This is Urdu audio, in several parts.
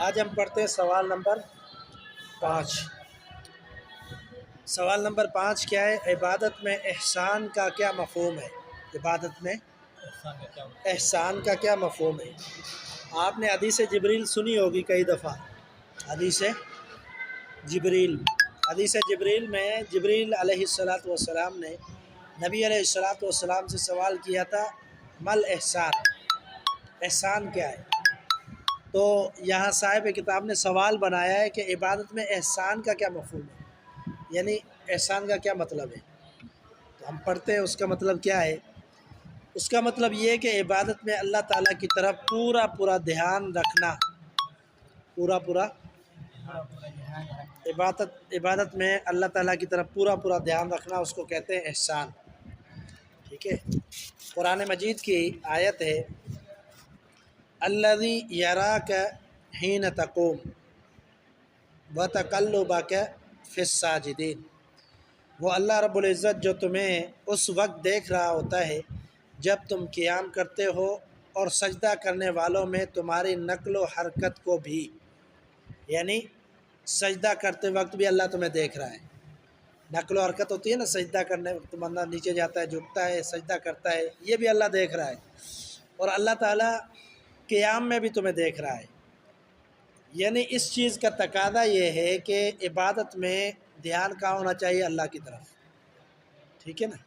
آج ہم پڑھتے ہیں سوال نمبر 5۔ سوال نمبر 5 کیا ہے؟ عبادت میں احسان کا کیا مفہوم ہے؟ عبادت میں احسان کا کیا مفہوم ہے؟ آپ نے حدیث جبریل سنی ہوگی کئی دفعہ۔ حدیث جبریل میں جبریل علیہ السلام نے نبی علیہ السلام سے سوال کیا تھا مل احسان، احسان کیا ہے؟ تو یہاں صاحب کتاب نے سوال بنایا ہے کہ عبادت میں احسان کا کیا مفہوم ہے، یعنی احسان کا کیا مطلب ہے؟ تو ہم پڑھتے ہیں اس کا مطلب کیا ہے۔ اس کا مطلب یہ ہے کہ عبادت میں اللہ تعالیٰ کی طرف پورا دھیان رکھنا، پورا عبادت میں اللہ تعالیٰ کی طرف پورا دھیان رکھنا، اس کو کہتے ہیں احسان۔ ٹھیک ہے، قرآن مجید کی آیت ہے الذی یراک حین تقوم وتقلبک فی الساجدین، وہ اللہ رب العزت جو تمہیں اس وقت دیکھ رہا ہوتا ہے جب تم قیام کرتے ہو اور سجدہ کرنے والوں میں تمہاری نقل و حرکت کو بھی، یعنی سجدہ کرتے وقت بھی اللہ تمہیں دیکھ رہا ہے۔ نقل و حرکت ہوتی ہے نا، سجدہ کرنے وقت بندہ نیچے جاتا ہے، جھکتا ہے، سجدہ کرتا ہے، یہ بھی اللہ دیکھ رہا ہے۔ اور اللہ تعالیٰ قیام میں بھی تمہیں دیکھ رہا ہے۔ یعنی اس چیز کا تقاضا یہ ہے کہ عبادت میں دھیان کہاں ہونا چاہیے؟ اللہ کی طرف۔ ٹھیک ہے نا،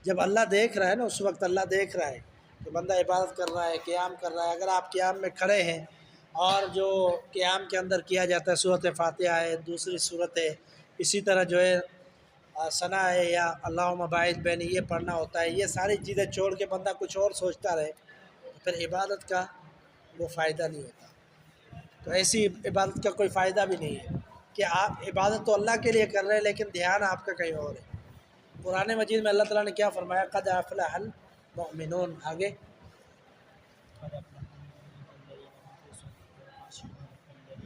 جب اللہ دیکھ رہا ہے نا، اس وقت اللہ دیکھ رہا ہے کہ بندہ عبادت کر رہا ہے، قیام کر رہا ہے۔ اگر آپ قیام میں کھڑے ہیں اور جو قیام کے اندر کیا جاتا ہے سورۃ فاتحہ ہے، دوسری سورت ہے، اسی طرح جو ہے ثنا ہے یا اللہم باعث بینی، یہ پڑھنا ہوتا ہے، یہ ساری چیزیں چھوڑ کے بندہ کچھ اور سوچتا رہے تو پھر عبادت کا وہ فائدہ نہیں ہوتا۔ تو ایسی عبادت کا کوئی فائدہ بھی نہیں ہے کہ آپ عبادت تو اللہ کے لیے کر رہے ہیں لیکن دھیان آپ کا کہیں اور ہے۔ قرآن مجید میں اللہ تعالیٰ نے کیا فرمایا؟ قد افلح المؤمنون، آگے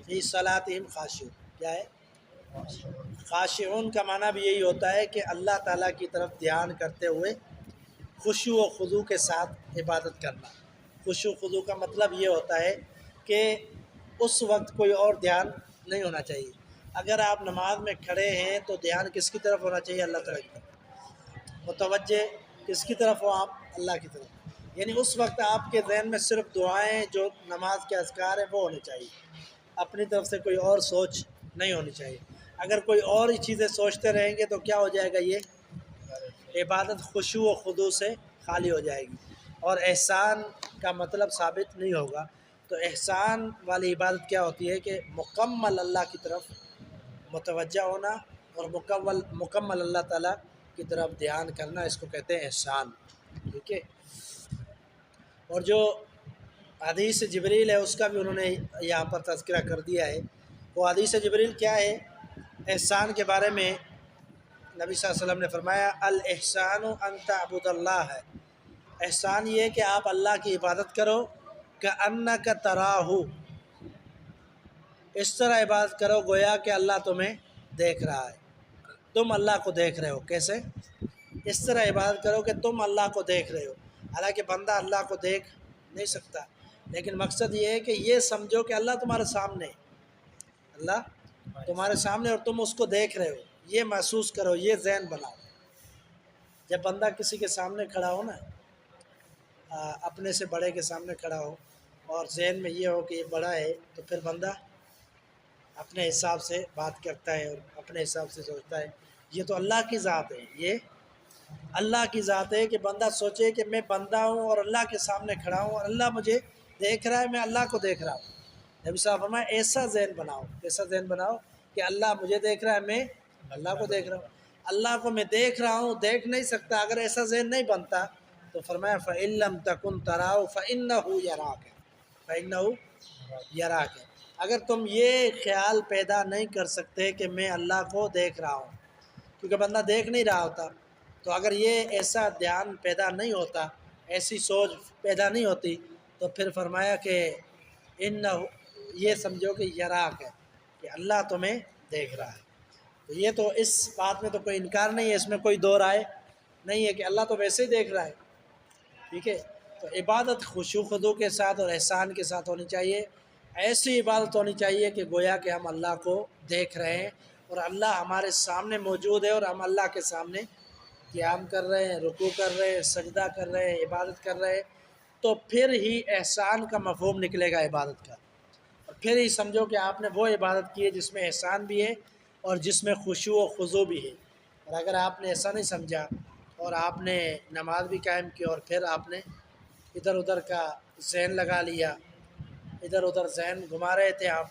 فی صلاتہم خاشعون، کیا ہے؟ خاشعون کا معنی بھی یہی ہوتا ہے کہ اللہ تعالیٰ کی طرف دھیان کرتے ہوئے خشوع و خضوع کے ساتھ عبادت کرنا۔ خشوع و خضوع کا مطلب یہ ہوتا ہے کہ اس وقت کوئی اور دھیان نہیں ہونا چاہیے۔ اگر آپ نماز میں کھڑے ہیں تو دھیان کس کی طرف ہونا چاہیے؟ اللہ تعالیٰ کی طرف۔ متوجہ کس کی طرف ہو آپ؟ اللہ کی طرف۔ یعنی اس وقت آپ کے ذہن میں صرف دعائیں جو نماز کے اذکار ہیں وہ ہونے چاہیے، اپنی طرف سے کوئی اور سوچ نہیں ہونی چاہیے۔ اگر کوئی اور ہی چیزیں سوچتے رہیں گے تو کیا ہو جائے گا؟ یہ عبادت خشوع و خضوع سے خالی ہو جائے گی اور احسان کا مطلب ثابت نہیں ہوگا۔ تو احسان والی عبادت کیا ہوتی ہے کہ مکمل اللہ کی طرف متوجہ ہونا اور مکمل اللہ تعالیٰ کی طرف دھیان کرنا، اس کو کہتے ہیں احسان۔ ٹھیک ہے، اور جو حدیث جبریل ہے اس کا بھی انہوں نے یہاں پر تذکرہ کر دیا ہے۔ وہ حدیث جبریل کیا ہے؟ احسان کے بارے میں نبی صلی اللہ علیہ وسلم نے فرمایا الاحسان ان تعبد اللہ ہے، احسان یہ کہ آپ اللہ کی عبادت کرو کأنک تراہ، اس طرح عبادت کرو گویا کہ اللہ تمہیں دیکھ رہا ہے، تم اللہ کو دیکھ رہے ہو۔ کیسے؟ اس طرح عبادت کرو کہ تم اللہ کو دیکھ رہے ہو۔ حالانکہ بندہ اللہ کو دیکھ نہیں سکتا، لیکن مقصد یہ ہے کہ یہ سمجھو کہ اللہ تمہارے سامنے، اللہ تمہارے سامنے اور تم اس کو دیکھ رہے ہو، یہ محسوس کرو، یہ ذہن بناؤ۔ جب بندہ کسی کے سامنے کھڑا ہو نا، اپنے سے بڑے کے سامنے کھڑا ہو اور ذہن میں یہ ہو کہ یہ بڑا ہے، تو پھر بندہ اپنے حساب سے بات کرتا ہے اور اپنے حساب سے سوچتا ہے۔ یہ تو اللہ کی ذات ہے، یہ اللہ کی ذات ہے کہ بندہ سوچے کہ میں بندہ ہوں اور اللہ کے سامنے کھڑا ہوں اور اللہ مجھے دیکھ رہا ہے، میں اللہ کو دیکھ رہا ہوں۔ نبی صاحب فرمایا ایسا ذہن بناؤ، ایسا ذہن بناؤ کہ اللہ مجھے دیکھ رہا ہے، میں اللہ کو دیکھ رہا ہوں۔ اللہ کو میں دیکھ رہا ہوں، دیکھ نہیں سکتا، اگر ایسا ذہن نہیں بنتا تو فرمایا فَإِن لَّمْ تَكُن تَرَاهُ فَإِنَّهُ يَرَاكَ، اگر تم یہ خیال پیدا نہیں کر سکتے کہ میں اللہ کو دیکھ رہا ہوں، کیونکہ بندہ دیکھ نہیں رہا ہوتا، تو اگر یہ ایسا دھیان پیدا نہیں ہوتا، ایسی سوچ پیدا نہیں ہوتی، تو پھر فرمایا کہ یہ سمجھو کہ یراک ہے کہ اللہ تمہیں دیکھ رہا ہے۔ تو یہ تو اس بات میں تو کوئی انکار نہیں ہے، اس میں کوئی دو رائے نہیں ہے کہ اللہ تو ویسے ہی دیکھ رہا ہے۔ ٹھیک ہے، تو عبادت خشوع خضوع کے ساتھ اور احسان کے ساتھ ہونی چاہیے۔ ایسی عبادت ہونی چاہیے کہ گویا کہ ہم اللہ کو دیکھ رہے ہیں اور اللہ ہمارے سامنے موجود ہے اور ہم اللہ کے سامنے قیام کر رہے ہیں، رکوع کر رہے ہیں، سجدہ کر رہے ہیں، عبادت کر رہے ہیں، تو پھر ہی احسان کا مفہوم نکلے گا عبادت کا، اور پھر ہی سمجھو کہ آپ نے وہ عبادت کی ہے جس میں احسان بھی ہے اور جس میں خشوع و خضوع بھی ہے۔ اور اگر آپ نے ایسا نہیں سمجھا اور آپ نے نماز بھی قائم کی اور پھر آپ نے ادھر ادھر کا ذہن لگا لیا، ادھر ادھر ذہن گھما رہے تھے آپ،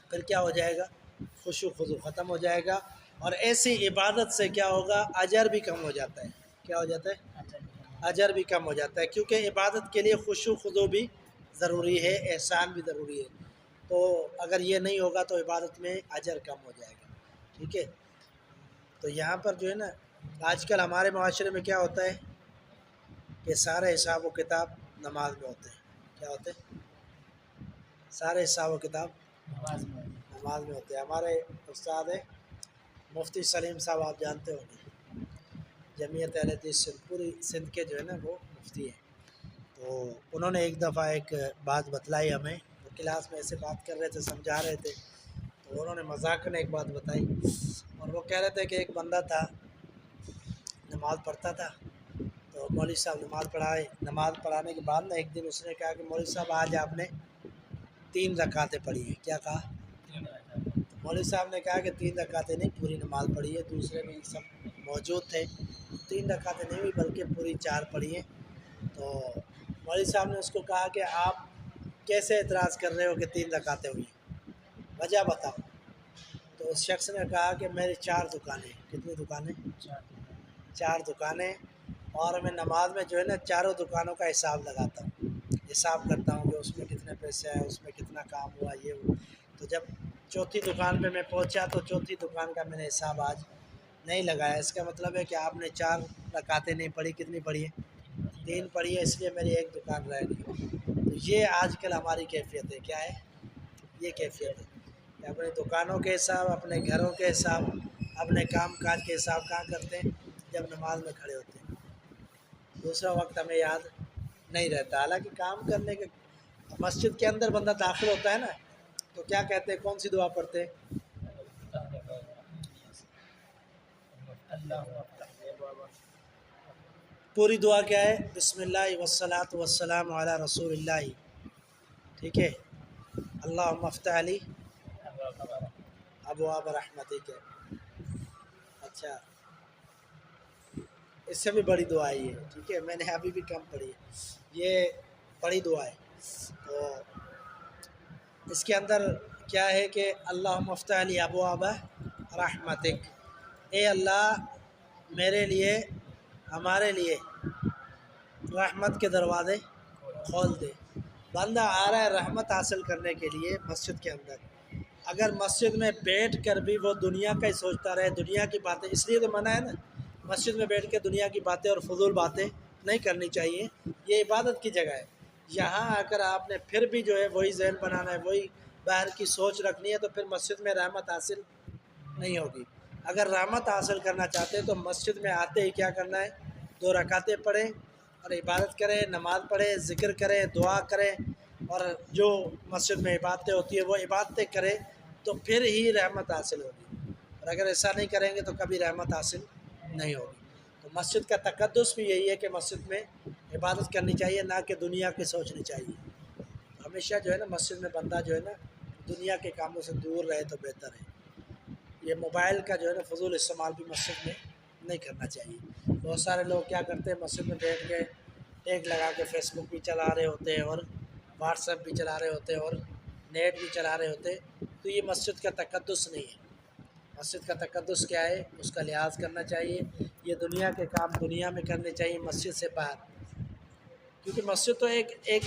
پھر کیا ہو جائے گا؟ خشوع خضوع ختم ہو جائے گا، اور ایسی عبادت سے کیا ہوگا؟ اجر بھی کم ہو جاتا ہے۔ کیا ہو جاتا ہے؟ اجر بھی کم ہو جاتا ہے، کیونکہ عبادت کے لیے خشوع خضوع بھی ضروری ہے، احسان بھی ضروری ہے، تو اگر یہ نہیں ہوگا تو عبادت میں اجر کم ہو جائے گا۔ ٹھیک ہے، تو یہاں پر جو ہے نا آج کل ہمارے معاشرے میں کیا ہوتا ہے کہ سارے حساب و کتاب نماز میں ہوتے ہیں۔ کیا ہوتے ہیں؟ سارے حساب و کتاب نماز میں ہوتے ہیں۔ ہمارے استاد ہیں مفتی سلیم صاحب، آپ جانتے ہوں گے، جمعیت اہل حدیث سندھ، پوری سندھ کے جو ہے نا وہ مفتی ہیں، تو انہوں نے ایک دفعہ ایک بات بتلائی ہمیں، وہ کلاس میں ایسے بات کر رہے تھے، سمجھا رہے تھے، تو انہوں نے مذاق میں ایک بات بتائی، اور وہ کہہ رہے تھے کہ ایک بندہ تھا نماز پڑھتا تھا، تو مولوی صاحب نماز پڑھانے کے بعد نا ایک دن اس نے کہا کہ مولوی صاحب آج آپ نے 3 رکعتیں پڑھی ہیں۔ کیا کہا؟ مولوی صاحب نے کہا کہ 3 رکعتیں نہیں، پوری نماز پڑھی ہے، دوسرے بھی سب موجود تھے، 3 رکعتیں نہیں ہوئی بلکہ پوری 4 پڑھی ہیں۔ تو مولوی صاحب نے اس کو کہا کہ آپ کیسے اعتراض کر رہے ہو کہ 3 رکعتیں ہوئی، وجہ بتاؤ۔ تو اس شخص نے کہا کہ میری 4 دکانیں۔ کتنی دکانیں؟ 4 دکانیں، اور میں نماز میں جو ہے نا چاروں دکانوں کا حساب لگاتا ہوں، حساب کرتا ہوں کہ اس میں کتنے پیسے آئے، اس میں کتنا کام ہوا، یہ ہوا۔ تو جب چوتھی دکان پہ میں پہنچا تو چوتھی دکان کا میں نے حساب آج نہیں لگایا، اس کا مطلب ہے کہ آپ نے 4 رکعتیں نہیں پڑھی، کتنی پڑھی ہے؟ 3 پڑھی ہے، اس لیے میری ایک دکان رہ گئی۔ تو یہ آج کل ہماری کیفیت ہے۔ کیا ہے؟ یہ کیفیت ہے کہ اپنی دکانوں کے حساب، اپنے گھروں کے حساب، اپنے کام کاج کے حساب کہاں کرتے ہیں؟ جب نماز میں کھڑے ہوتے ہیں، دوسرا وقت ہمیں یاد نہیں رہتا۔ حالانکہ کام کرنے کے مسجد کے اندر بندہ داخل ہوتا ہے نا تو کیا کہتے ہیں؟ کون سی دعا پڑھتے ہیں؟ پوری دعا کیا ہے؟ بسم اللہ والصلاۃ والسلام علی رسول اللہ۔ ٹھیک ہے، اللہم افتح علی ابواب رحمتک۔ اچھا، اس سے بھی بڑی دعا ہے یہ، ٹھیک ہے، میں نے ابھی بھی کم پڑھی ہے، یہ بڑی دعا ہے۔ تو اس کے اندر کیا ہے کہ اللہم افتح علی ابواب رحمتک، اے اللہ میرے لیے، ہمارے لیے رحمت کے دروازے کھول دے۔ بندہ آ رہا ہے رحمت حاصل کرنے کے لیے مسجد کے اندر، اگر مسجد میں بیٹھ کر بھی وہ دنیا کا ہی سوچتا رہے، دنیا کی باتیں، اس لیے تو منع ہے نا، مسجد میں بیٹھ کے دنیا کی باتیں اور فضول باتیں نہیں کرنی چاہیے، یہ عبادت کی جگہ ہے۔ یہاں آ کر آپ نے پھر بھی جو ہے وہی ذہن بنانا ہے، وہی باہر کی سوچ رکھنی ہے، تو پھر مسجد میں رحمت حاصل نہیں ہوگی۔ اگر رحمت حاصل کرنا چاہتے ہیں تو مسجد میں آتے ہی کیا کرنا ہے؟ 2 رکعتیں پڑھیں اور عبادت کریں، نماز پڑھیں، ذکر کریں، دعا کریں، اور جو مسجد میں عبادتیں ہوتی ہیں وہ عبادتیں کریں، تو پھر ہی رحمت حاصل ہوگی، اور اگر ایسا نہیں کریں گے تو کبھی رحمت حاصل نہیں ہوگی۔ تو مسجد کا تقدس بھی یہی ہے کہ مسجد میں عبادت کرنی چاہیے، نہ کہ دنیا کی سوچنی چاہیے۔ ہمیشہ جو ہے نا مسجد میں بندہ جو ہے نا دنیا کے کاموں سے دور رہے تو بہتر ہے۔ یہ موبائل کا جو ہے نا فضول استعمال بھی مسجد میں نہیں کرنا چاہیے۔ بہت سارے لوگ کیا کرتے ہیں، مسجد میں بیٹھ کے ٹیک لگا کے فیس بک بھی چلا رہے ہوتے ہیں، اور واٹس ایپ بھی چلا رہے ہوتے ہیں، اور نیٹ بھی چلا رہے ہوتے ہیں، تو یہ مسجد کا تقدس نہیں ہے۔ مسجد کا تقدس کیا ہے؟ اس کا لحاظ کرنا چاہیے، یہ دنیا کے کام دنیا میں کرنے چاہیے، مسجد سے باہر، کیونکہ مسجد تو ایک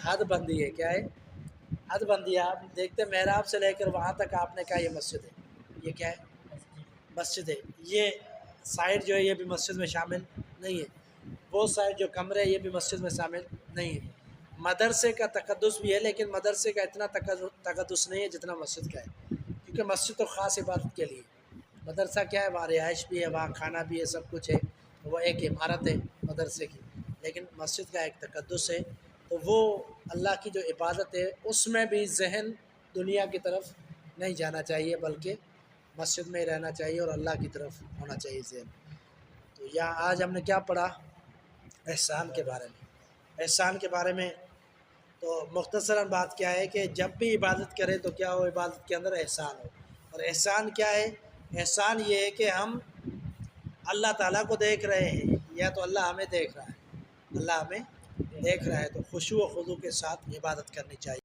حد بندی ہے۔ کیا ہے؟ حد بندی ہے۔ آپ دیکھتے ہیں محراب سے لے کر وہاں تک آپ نے کہا یہ مسجد ہے، یہ کیا ہے؟ مسجد ہے۔ یہ سائڈ جو ہے یہ بھی مسجد میں شامل نہیں ہے، وہ سائڈ جو کمرے ہیں یہ بھی مسجد میں شامل نہیں ہے۔ مدرسے کا تقدس بھی ہے، لیکن مدرسے کا اتنا تقدس نہیں ہے جتنا مسجد کا ہے، کیونکہ مسجد تو خاص عبادت کے لیے، مدرسہ کیا ہے؟ وہاں رہائش بھی ہے، وہاں کھانا بھی ہے، سب کچھ ہے، وہ ایک عمارت ہے مدرسے کی، لیکن مسجد کا ایک تقدس ہے، تو وہ اللہ کی جو عبادت ہے اس میں بھی ذہن دنیا کی طرف نہیں جانا چاہیے، بلکہ مسجد میں ہی رہنا چاہیے اور اللہ کی طرف ہونا چاہیے ذہن۔ تو یہاں آج ہم نے کیا پڑھا؟ احسان کے بارے میں۔ احسان کے بارے میں تو مختصراً بات کیا ہے کہ جب بھی عبادت کرے تو کیا ہو، عبادت کے اندر احسان ہو۔ اور احسان کیا ہے؟ احسان یہ ہے کہ ہم اللہ تعالیٰ کو دیکھ رہے ہیں یا تو اللہ ہمیں دیکھ رہا ہے، اللہ ہمیں دیکھ رہا ہے، تو خشوع و خضوع کے ساتھ عبادت کرنی چاہیے۔